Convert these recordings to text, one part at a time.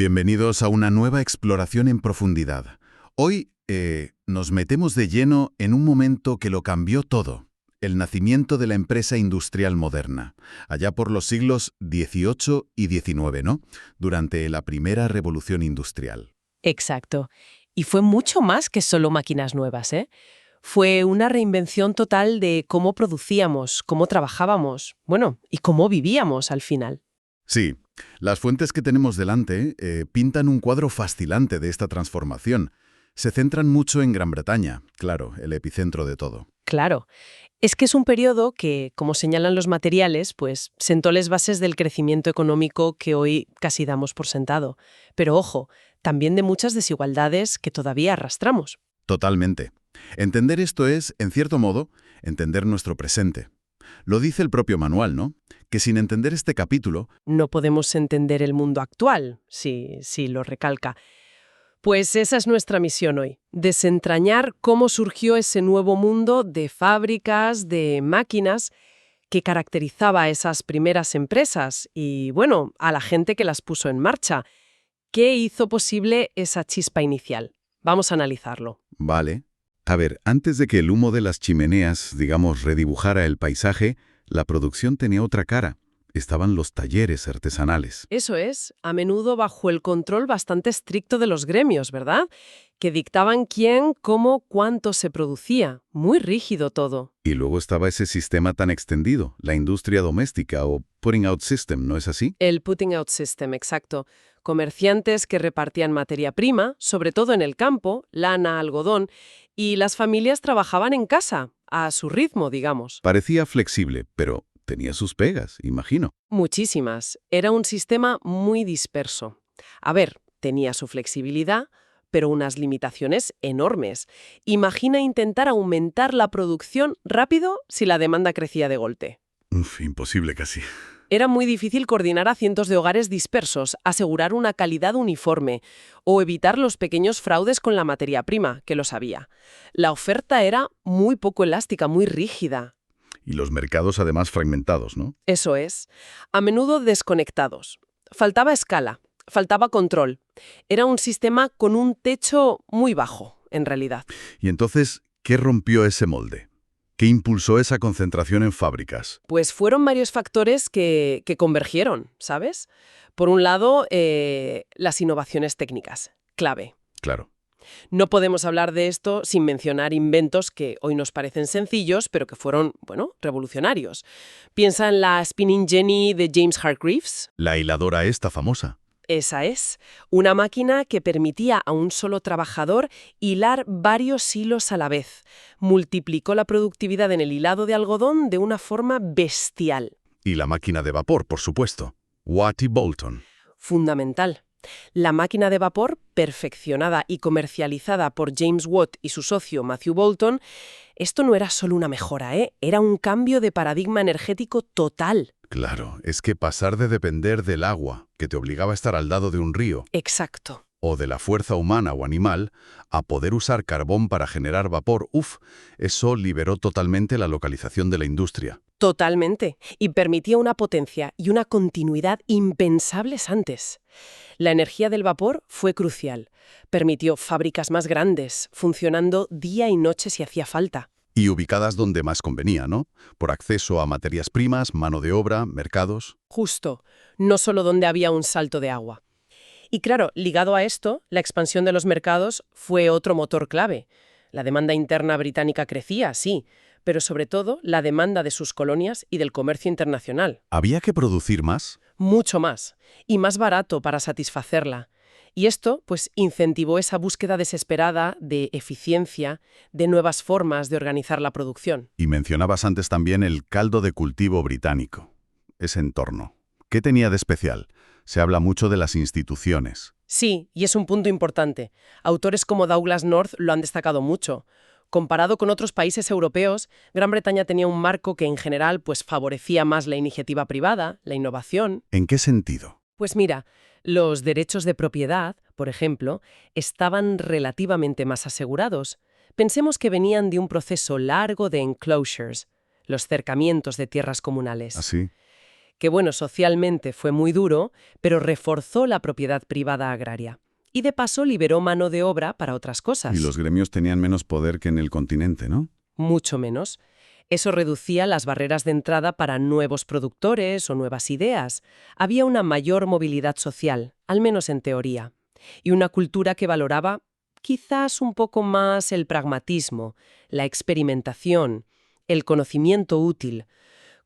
Bienvenidos a una nueva exploración en profundidad. Hoy nos metemos de lleno en un momento que lo cambió todo, el nacimiento de la empresa industrial moderna, allá por los siglos XVIII y XIX, ¿no? Durante la primera revolución industrial. Exacto. Y fue mucho más que solo máquinas nuevas, ¿eh? Fue una reinvención total de cómo producíamos, cómo trabajábamos, bueno, y cómo vivíamos al final. Sí, las fuentes que tenemos delante pintan un cuadro fascinante de esta transformación. Se centran mucho en Gran Bretaña, claro, el epicentro de todo. Claro, es que es un periodo que, como señalan los materiales, pues sentó las bases del crecimiento económico que hoy casi damos por sentado. Pero ojo, también de muchas desigualdades que todavía arrastramos. Totalmente. Entender esto es, en cierto modo, entender nuestro presente. Lo dice el propio manual, ¿no? Que sin entender este capítulo, No podemos entender el mundo actual, sí, lo recalca. Pues esa es nuestra misión hoy, desentrañar cómo surgió ese nuevo mundo de fábricas, de máquinas, que caracterizaba a esas primeras empresas y, bueno, a la gente que las puso en marcha. ¿Qué hizo posible esa chispa inicial? Vamos a analizarlo. vale. A ver, antes de que el humo de las chimeneas, digamos, redibujara el paisaje, la producción tenía otra cara. Estaban los talleres artesanales. Eso es, a menudo bajo el control bastante estricto de los gremios, ¿verdad? Que dictaban quién, cómo, cuánto se producía. Muy rígido todo. Y luego estaba ese sistema tan extendido, la industria doméstica o putting out system, ¿no es así? El putting out system, exacto. Comerciantes que repartían materia prima, sobre todo en el campo, lana, algodón, y las familias trabajaban en casa, a su ritmo, digamos. Parecía flexible, pero tenía sus pegas, imagino. Muchísimas. Era un sistema muy disperso. A ver, tenía su flexibilidad, pero unas limitaciones enormes. Imagina intentar aumentar la producción rápido si la demanda crecía de golpe. Imposible casi. Era muy difícil coordinar a cientos de hogares dispersos, asegurar una calidad uniforme o evitar los pequeños fraudes con la materia prima, que los había. La oferta era muy poco elástica, muy rígida. Y los mercados además fragmentados, ¿no? Eso es. A menudo desconectados. Faltaba escala, faltaba control. Era un sistema con un techo muy bajo, en realidad. Y entonces, ¿qué rompió ese molde? ¿Qué impulsó esa concentración en fábricas? Pues fueron varios factores que convergieron, ¿sabes? Por un lado, las innovaciones técnicas, clave. Claro. No podemos hablar de esto sin mencionar inventos que hoy nos parecen sencillos, pero que fueron, bueno, revolucionarios. Piensa en la Spinning Jenny de James Hargreaves. La hiladora esta famosa. Esa es, una máquina que permitía a un solo trabajador hilar varios hilos a la vez. Multiplicó la productividad en el hilado de algodón de una forma bestial. Y la máquina de vapor, por supuesto. Watt y Boulton. Fundamental. La máquina de vapor, perfeccionada y comercializada por James Watt y su socio Matthew Boulton, esto no era solo una mejora, era un cambio de paradigma energético total. Claro, es que pasar de depender del agua, que te obligaba a estar al lado de un río, Exacto. o de la fuerza humana o animal, a poder usar carbón para generar vapor, eso liberó totalmente la localización de la industria. Totalmente. Y permitía una potencia y una continuidad impensables antes. La energía del vapor fue crucial. Permitió fábricas más grandes, funcionando día y noche si hacía falta. Y ubicadas donde más convenía, ¿no? Por acceso a materias primas, mano de obra, mercados. Justo, no solo donde había un salto de agua. Y claro, ligado a esto, la expansión de los mercados fue otro motor clave. La demanda interna británica crecía, sí, pero sobre todo la demanda de sus colonias y del comercio internacional. ¿Había que producir más? Mucho más, y más barato para satisfacerla. Y esto, pues, incentivó esa búsqueda desesperada de eficiencia, de nuevas formas de organizar la producción. Y mencionabas antes también el caldo de cultivo británico. Ese entorno. ¿Qué tenía de especial? Se habla mucho de las instituciones. Sí, y es un punto importante. Autores como Douglas North lo han destacado mucho. Comparado con otros países europeos, Gran Bretaña tenía un marco que en general pues favorecía más la iniciativa privada, la innovación. ¿En qué sentido? Pues mira, los derechos de propiedad, por ejemplo, estaban relativamente más asegurados. Pensemos que venían de un proceso largo de enclosures, los cercamientos de tierras comunales. ¿Así? que bueno, socialmente fue muy duro, pero reforzó la propiedad privada agraria. Y de paso liberó mano de obra para otras cosas. Y los gremios tenían menos poder que en el continente, ¿no? Mucho menos. Eso reducía las barreras de entrada para nuevos productores o nuevas ideas. Había una mayor movilidad social, al menos en teoría. Y una cultura que valoraba quizás un poco más el pragmatismo, la experimentación, el conocimiento útil,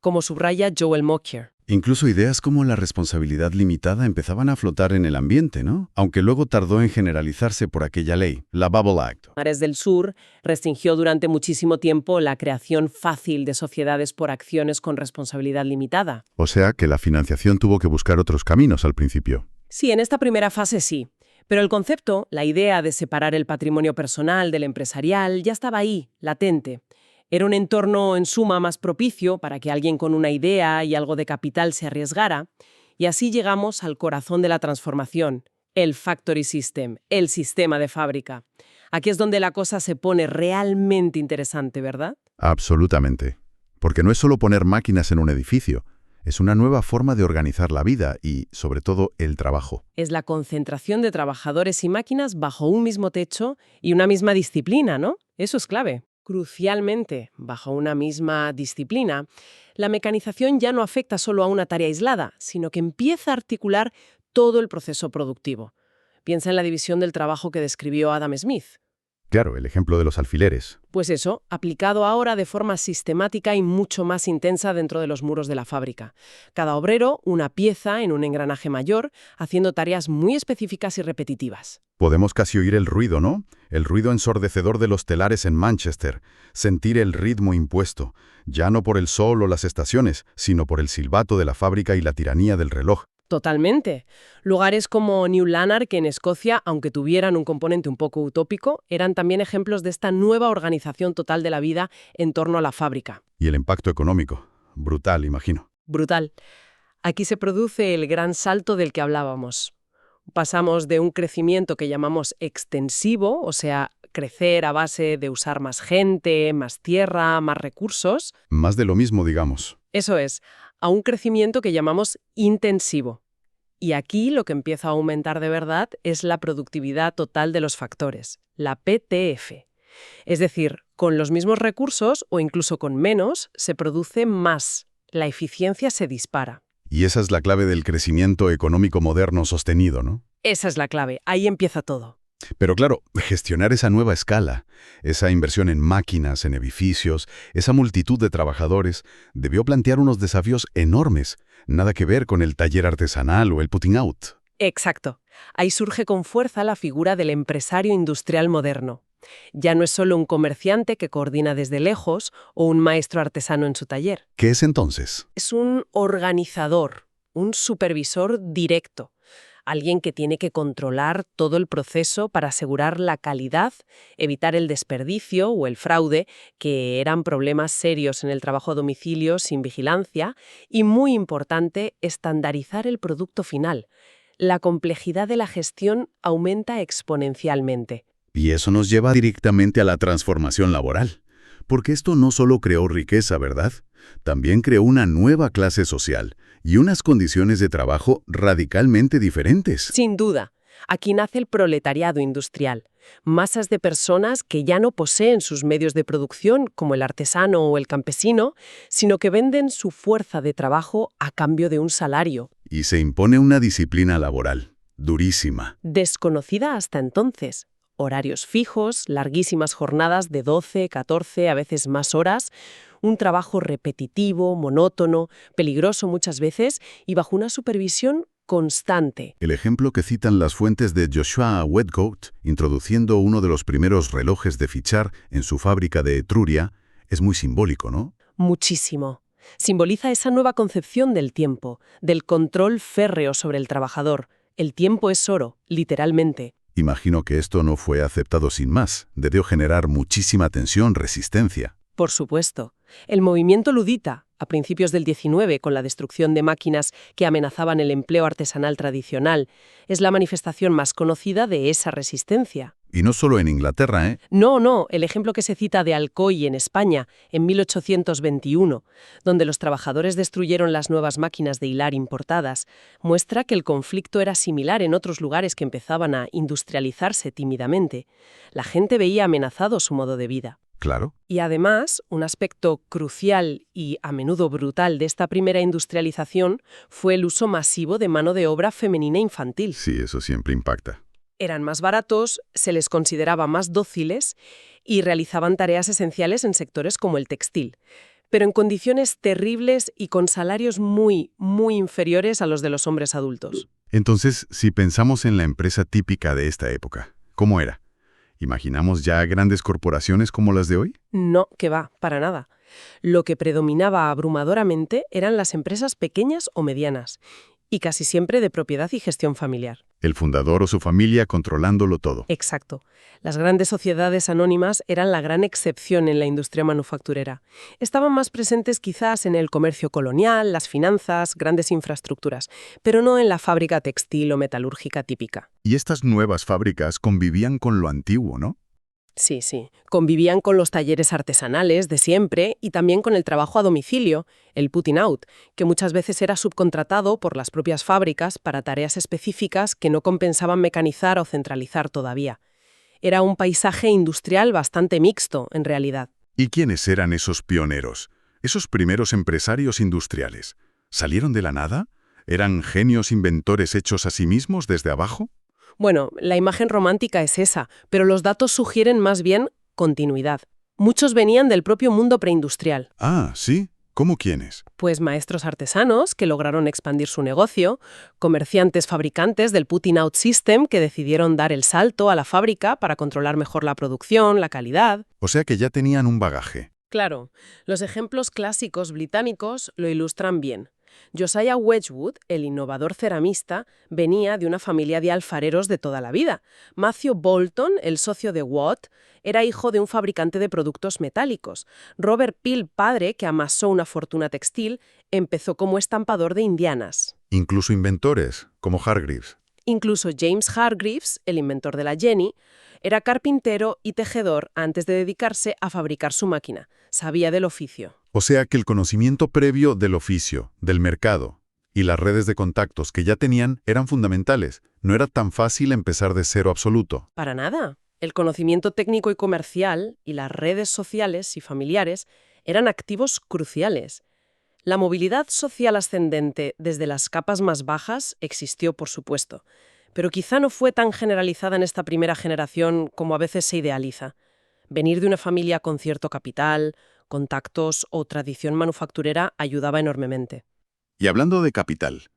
como subraya Joel Mokyr. Incluso ideas como la responsabilidad limitada empezaban a flotar en el ambiente, ¿no? Aunque luego tardó en generalizarse por aquella ley, la Bubble Act. Mares del Sur restringió durante muchísimo tiempo la creación fácil de sociedades por acciones con responsabilidad limitada. O sea que la financiación tuvo que buscar otros caminos al principio. Sí, en esta primera fase sí. Pero el concepto, la idea de separar el patrimonio personal del empresarial, ya estaba ahí, latente. Era un entorno en suma más propicio para que alguien con una idea y algo de capital se arriesgara, y así llegamos al corazón de la transformación, el Factory System, el sistema de fábrica. Aquí es donde la cosa se pone realmente interesante, ¿verdad? Absolutamente. Porque no es solo poner máquinas en un edificio, es una nueva forma de organizar la vida y, sobre todo, el trabajo. Es la concentración de trabajadores y máquinas bajo un mismo techo y una misma disciplina, ¿no? Eso es clave. Crucialmente, bajo una misma disciplina, la mecanización ya no afecta solo a una tarea aislada, sino que empieza a articular todo el proceso productivo. Piensa en la división del trabajo que describió Adam Smith. Claro, el ejemplo de los alfileres. Pues eso, aplicado ahora de forma sistemática y mucho más intensa dentro de los muros de la fábrica. Cada obrero, una pieza en un engranaje mayor, haciendo tareas muy específicas y repetitivas. Podemos casi oír el ruido, ¿no? El ruido ensordecedor de los telares en Manchester. Sentir el ritmo impuesto, ya no por el sol o las estaciones, sino por el silbato de la fábrica y la tiranía del reloj. Totalmente. Lugares como New Lanark en Escocia, aunque tuvieran un componente un poco utópico, eran también ejemplos de esta nueva organización total de la vida en torno a la fábrica. Y el impacto económico. Brutal, imagino. Brutal. Aquí se produce el gran salto del que hablábamos. Pasamos de un crecimiento que llamamos extensivo, o sea, crecer a base de usar más gente, más tierra, más recursos. Más de lo mismo, digamos. Eso es, a un crecimiento que llamamos intensivo. Y aquí lo que empieza a aumentar de verdad es la productividad total de los factores, la PTF. Es decir, con los mismos recursos o incluso con menos, se produce más. La eficiencia se dispara. Y esa es la clave del crecimiento económico moderno sostenido, ¿no? Esa es la clave, ahí empieza todo. Pero claro, gestionar esa nueva escala, esa inversión en máquinas, en edificios, esa multitud de trabajadores, debió plantear unos desafíos enormes, nada que ver con el taller artesanal o el putting out. Exacto. Ahí surge con fuerza la figura del empresario industrial moderno. Ya no es solo un comerciante que coordina desde lejos o un maestro artesano en su taller. ¿Qué es entonces? Es un organizador, un supervisor directo. Alguien que tiene que controlar todo el proceso para asegurar la calidad, evitar el desperdicio o el fraude, que eran problemas serios en el trabajo a domicilio sin vigilancia, y muy importante, estandarizar el producto final. La complejidad de la gestión aumenta exponencialmente. Y eso nos lleva directamente a la transformación laboral. Porque esto no solo creó riqueza, ¿verdad? También creó una nueva clase social y unas condiciones de trabajo radicalmente diferentes. Sin duda, aquí nace el proletariado industrial. Masas de personas que ya no poseen sus medios de producción, como el artesano o el campesino, sino que venden su fuerza de trabajo a cambio de un salario. Y se impone una disciplina laboral, durísima. Desconocida hasta entonces. Horarios fijos, larguísimas jornadas de 12, 14, a veces más horas, un trabajo repetitivo, monótono, peligroso muchas veces y bajo una supervisión constante. El ejemplo que citan las fuentes de Joshua Wedgwood, introduciendo uno de los primeros relojes de fichar en su fábrica de Etruria, es muy simbólico, ¿no? Muchísimo. Simboliza esa nueva concepción del tiempo, del control férreo sobre el trabajador. El tiempo es oro, literalmente. Imagino que esto no fue aceptado sin más. Debió generar muchísima tensión, resistencia. Por supuesto. El movimiento ludita, a principios del 19, con la destrucción de máquinas que amenazaban el empleo artesanal tradicional, es la manifestación más conocida de esa resistencia. y no solo en Inglaterra, ¿eh? No, el ejemplo que se cita de Alcoy en España, en 1821, donde los trabajadores destruyeron las nuevas máquinas de hilar importadas, muestra que el conflicto era similar en otros lugares que empezaban a industrializarse tímidamente. La gente veía amenazado su modo de vida. Claro. Y además, un aspecto crucial y a menudo brutal de esta primera industrialización fue el uso masivo de mano de obra femenina infantil. Sí, eso siempre impacta. Eran más baratos, se les consideraba más dóciles y realizaban tareas esenciales en sectores como el textil, pero en condiciones terribles y con salarios muy inferiores a los de los hombres adultos. Entonces, si pensamos en la empresa típica de esta época, ¿cómo era? ¿Imaginamos ya grandes corporaciones como las de hoy? No, que va, para nada. Lo que predominaba abrumadoramente eran las empresas pequeñas o medianas, y casi siempre de propiedad y gestión familiar. El fundador o su familia controlándolo todo. Exacto. Las grandes sociedades anónimas eran la gran excepción en la industria manufacturera. Estaban más presentes quizás en el comercio colonial, las finanzas, grandes infraestructuras, pero no en la fábrica textil o metalúrgica típica. Y estas nuevas fábricas convivían con lo antiguo, ¿no? Sí. Convivían con los talleres artesanales de siempre y también con el trabajo a domicilio, el putting out, que muchas veces era subcontratado por las propias fábricas para tareas específicas que no compensaban mecanizar o centralizar todavía. Era un paisaje industrial bastante mixto, en realidad. ¿Y quiénes eran esos pioneros? Esos primeros empresarios industriales. ¿Salieron de la nada? ¿Eran genios inventores hechos a sí mismos desde abajo? Bueno, la imagen romántica es esa, pero los datos sugieren más bien continuidad. Muchos venían del propio mundo preindustrial. Ah, ¿sí? ¿Cómo quiénes? Pues maestros artesanos que lograron expandir su negocio, comerciantes fabricantes del putting out system que decidieron dar el salto a la fábrica para controlar mejor la producción, la calidad. O sea que ya tenían un bagaje. Claro, los ejemplos clásicos británicos lo ilustran bien. Josiah Wedgwood, el innovador ceramista, venía de una familia de alfareros de toda la vida. Matthew Boulton, el socio de Watt, era hijo de un fabricante de productos metálicos. Robert Peel, padre, que amasó una fortuna textil, empezó como estampador de indianas. Incluso inventores, como Hargreaves. Incluso James Hargreaves, el inventor de la Jenny, era carpintero y tejedor antes de dedicarse a fabricar su máquina. Sabía del oficio. O sea que el conocimiento previo del oficio, del mercado y las redes de contactos que ya tenían eran fundamentales. No era tan fácil empezar de cero absoluto. Para nada. El conocimiento técnico y comercial y las redes sociales y familiares eran activos cruciales. La movilidad social ascendente desde las capas más bajas existió, por supuesto, pero quizá no fue tan generalizada en esta primera generación como a veces se idealiza. Venir de una familia con cierto capital, contactos o tradición manufacturera ayudaba enormemente. Y hablando de capital,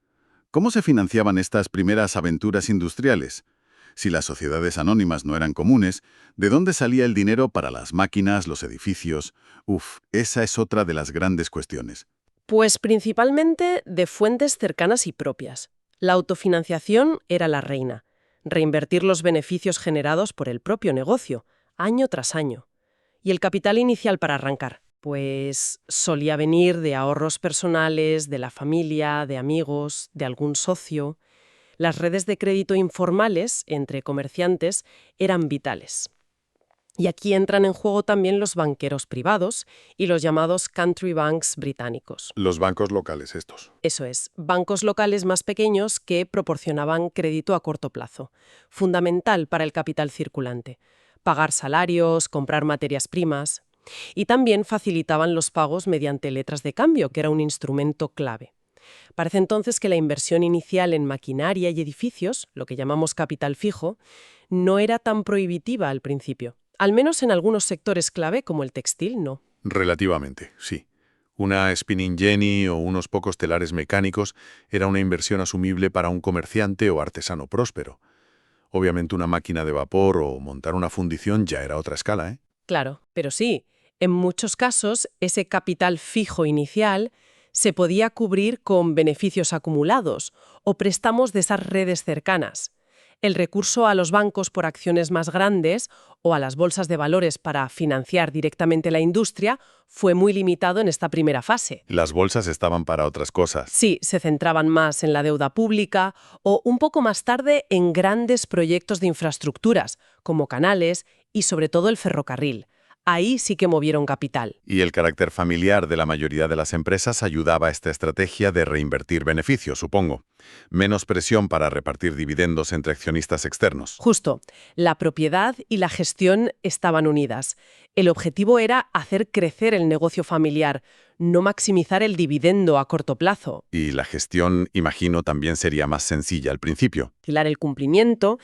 ¿cómo se financiaban estas primeras aventuras industriales? Si las sociedades anónimas no eran comunes, ¿de dónde salía el dinero para las máquinas, los edificios? Esa es otra de las grandes cuestiones. Pues principalmente de fuentes cercanas y propias. La autofinanciación era la reina. Reinvertir los beneficios generados por el propio negocio, año tras año. ¿Y el capital inicial para arrancar? Pues solía venir de ahorros personales, de la familia, de amigos, de algún socio. Las redes de crédito informales entre comerciantes eran vitales. Y aquí entran en juego también los banqueros privados y los llamados country banks británicos. Los bancos locales estos. Eso es, bancos locales más pequeños que proporcionaban crédito a corto plazo, fundamental para el capital circulante. Pagar salarios, comprar materias primas. Y también facilitaban los pagos mediante letras de cambio, que era un instrumento clave. Parece entonces que la inversión inicial en maquinaria y edificios, lo que llamamos capital fijo, no era tan prohibitiva al principio. Al menos en algunos sectores clave como el textil, no. Relativamente, sí. Una spinning jenny o unos pocos telares mecánicos era una inversión asumible para un comerciante o artesano próspero. Obviamente una máquina de vapor o montar una fundición ya era otra escala, ¿eh? Claro, pero sí, en muchos casos ese capital fijo inicial se podía cubrir con beneficios acumulados o préstamos de esas redes cercanas. El recurso a los bancos por acciones más grandes o a las bolsas de valores para financiar directamente la industria fue muy limitado en esta primera fase. Las bolsas estaban para otras cosas. Sí, se centraban más en la deuda pública o un poco más tarde en grandes proyectos de infraestructuras, como canales y sobre todo el ferrocarril. Ahí sí que movieron capital. Y el carácter familiar de la mayoría de las empresas ayudaba a esta estrategia de reinvertir beneficios, supongo. Menos presión para repartir dividendos entre accionistas externos. Justo, la propiedad y la gestión estaban unidas. El objetivo era hacer crecer el negocio familiar, no maximizar el dividendo a corto plazo. Y la gestión, imagino, también sería más sencilla al principio. Vigilar el cumplimiento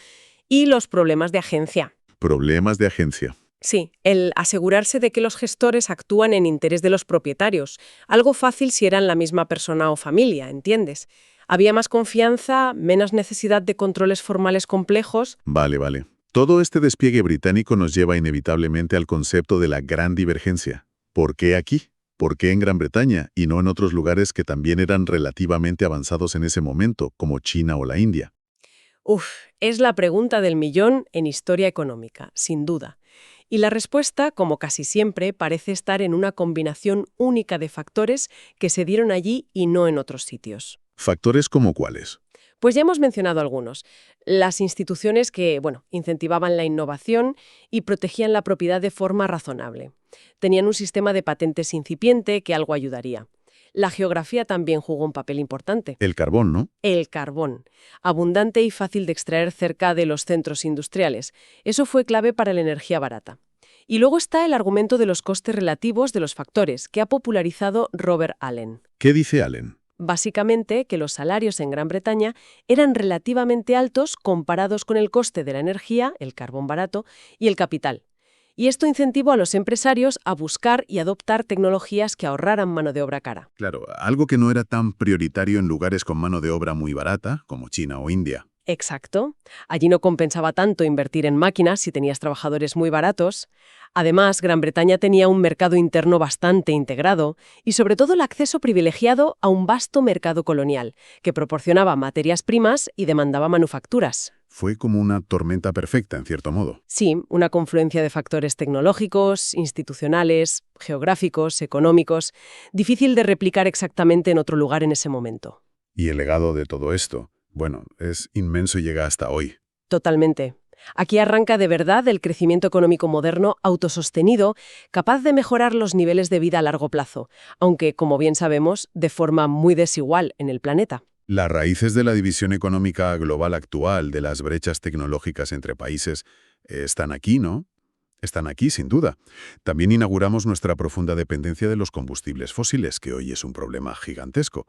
y los problemas de agencia. Problemas de agencia. Sí, el asegurarse de que los gestores actúan en interés de los propietarios. Algo fácil si eran la misma persona o familia, ¿entiendes? Había más confianza, menos necesidad de controles formales complejos. Vale. Todo este despliegue británico nos lleva inevitablemente al concepto de la gran divergencia. ¿Por qué aquí? ¿Por qué en Gran Bretaña y no en otros lugares que también eran relativamente avanzados en ese momento, como China o la India? Es la pregunta del millón en historia económica, sin duda. Y la respuesta, como casi siempre, parece estar en una combinación única de factores que se dieron allí y no en otros sitios. ¿Factores como cuáles? Pues ya hemos mencionado algunos. Las instituciones que, incentivaban la innovación y protegían la propiedad de forma razonable. Tenían un sistema de patentes incipiente que algo ayudaría. La geografía también jugó un papel importante. El carbón, ¿no? El carbón, abundante y fácil de extraer cerca de los centros industriales. Eso fue clave para la energía barata. Y luego está el argumento de los costes relativos de los factores, que ha popularizado Robert Allen. ¿Qué dice Allen? Básicamente que los salarios en Gran Bretaña eran relativamente altos comparados con el coste de la energía, el carbón barato, y el capital. Y esto incentivó a los empresarios a buscar y adoptar tecnologías que ahorraran mano de obra cara. Claro, algo que no era tan prioritario en lugares con mano de obra muy barata, como China o India. Exacto. Allí no compensaba tanto invertir en máquinas si tenías trabajadores muy baratos. Además, Gran Bretaña tenía un mercado interno bastante integrado y sobre todo el acceso privilegiado a un vasto mercado colonial, que proporcionaba materias primas y demandaba manufacturas. Fue como una tormenta perfecta, en cierto modo. Sí, una confluencia de factores tecnológicos, institucionales, geográficos, económicos, difícil de replicar exactamente en otro lugar en ese momento. Y el legado de todo esto, es inmenso y llega hasta hoy. Totalmente. Aquí arranca de verdad el crecimiento económico moderno autosostenido, capaz de mejorar los niveles de vida a largo plazo, aunque, como bien sabemos, de forma muy desigual en el planeta. Las raíces de la división económica global actual, de las brechas tecnológicas entre países, están aquí, ¿no? Están aquí, sin duda. También inauguramos nuestra profunda dependencia de los combustibles fósiles, que hoy es un problema gigantesco.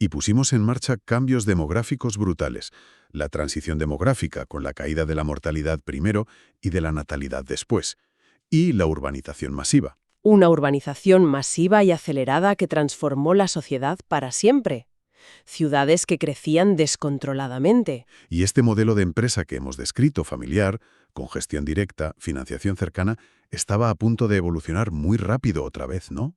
Y pusimos en marcha cambios demográficos brutales. La transición demográfica, con la caída de la mortalidad primero y de la natalidad después. Y la urbanización masiva. Una urbanización masiva y acelerada que transformó la sociedad para siempre. Ciudades que crecían descontroladamente. Y este modelo de empresa que hemos descrito, familiar, con gestión directa, financiación cercana, estaba a punto de evolucionar muy rápido otra vez, ¿no?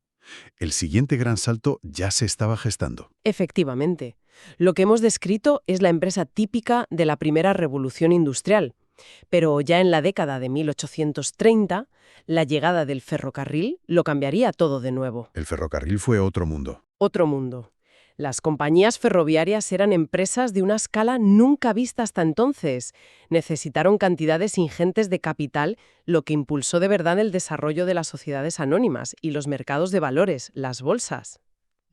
El siguiente gran salto ya se estaba gestando. Efectivamente. Lo que hemos descrito es la empresa típica de la primera revolución industrial. Pero ya en la década de 1830, la llegada del ferrocarril lo cambiaría todo de nuevo. El ferrocarril fue otro mundo. Otro mundo. Las compañías ferroviarias eran empresas de una escala nunca vista hasta entonces. Necesitaron cantidades ingentes de capital, lo que impulsó de verdad el desarrollo de las sociedades anónimas y los mercados de valores, las bolsas.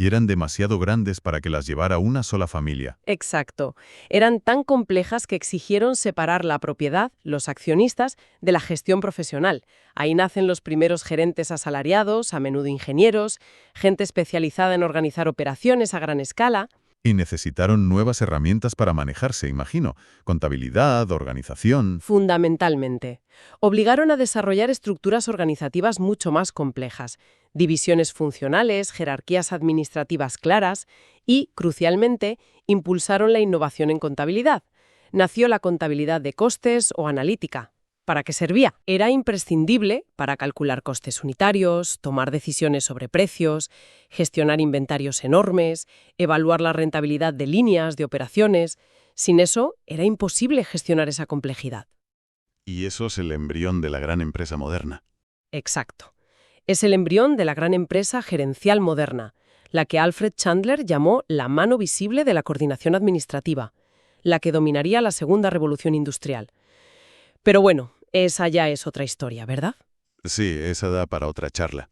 Y eran demasiado grandes para que las llevara una sola familia. Exacto. Eran tan complejas que exigieron separar la propiedad, los accionistas, de la gestión profesional. Ahí nacen los primeros gerentes asalariados, a menudo ingenieros, gente especializada en organizar operaciones a gran escala. Y necesitaron nuevas herramientas para manejarse, imagino. Contabilidad, organización. Fundamentalmente. Obligaron a desarrollar estructuras organizativas mucho más complejas, divisiones funcionales, jerarquías administrativas claras y, crucialmente, impulsaron la innovación en contabilidad. Nació la contabilidad de costes o analítica. ¿Para qué servía? Era imprescindible para calcular costes unitarios, tomar decisiones sobre precios, gestionar inventarios enormes, evaluar la rentabilidad de líneas, de operaciones. Sin eso, era imposible gestionar esa complejidad. Y eso es el embrión de la gran empresa moderna. Exacto. Es el embrión de la gran empresa gerencial moderna, la que Alfred Chandler llamó la mano visible de la coordinación administrativa, la que dominaría la segunda revolución industrial. Pero bueno, esa ya es otra historia, ¿verdad? Sí, esa da para otra charla.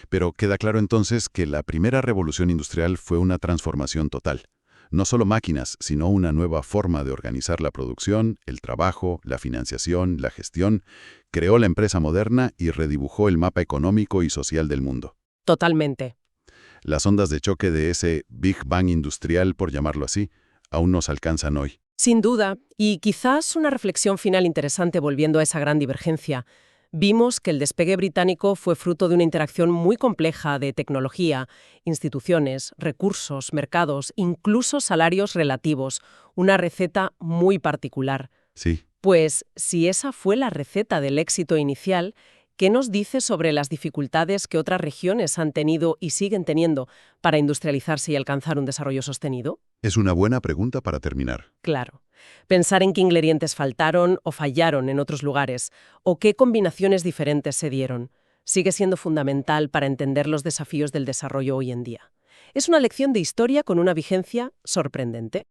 Pero queda claro entonces que la primera revolución industrial fue una transformación total. No solo máquinas, sino una nueva forma de organizar la producción, el trabajo, la financiación, la gestión. Creó la empresa moderna y redibujó el mapa económico y social del mundo. Totalmente. Las ondas de choque de ese Big Bang industrial, por llamarlo así, aún nos alcanzan hoy. Sin duda, y quizás una reflexión final interesante volviendo a esa gran divergencia. Vimos que el despegue británico fue fruto de una interacción muy compleja de tecnología, instituciones, recursos, mercados, incluso salarios relativos, una receta muy particular. Sí. Pues, si esa fue la receta del éxito inicial, ¿qué nos dice sobre las dificultades que otras regiones han tenido y siguen teniendo para industrializarse y alcanzar un desarrollo sostenido? Es una buena pregunta para terminar. Claro. Pensar en qué ingredientes faltaron o fallaron en otros lugares, o qué combinaciones diferentes se dieron, sigue siendo fundamental para entender los desafíos del desarrollo hoy en día. Es una lección de historia con una vigencia sorprendente.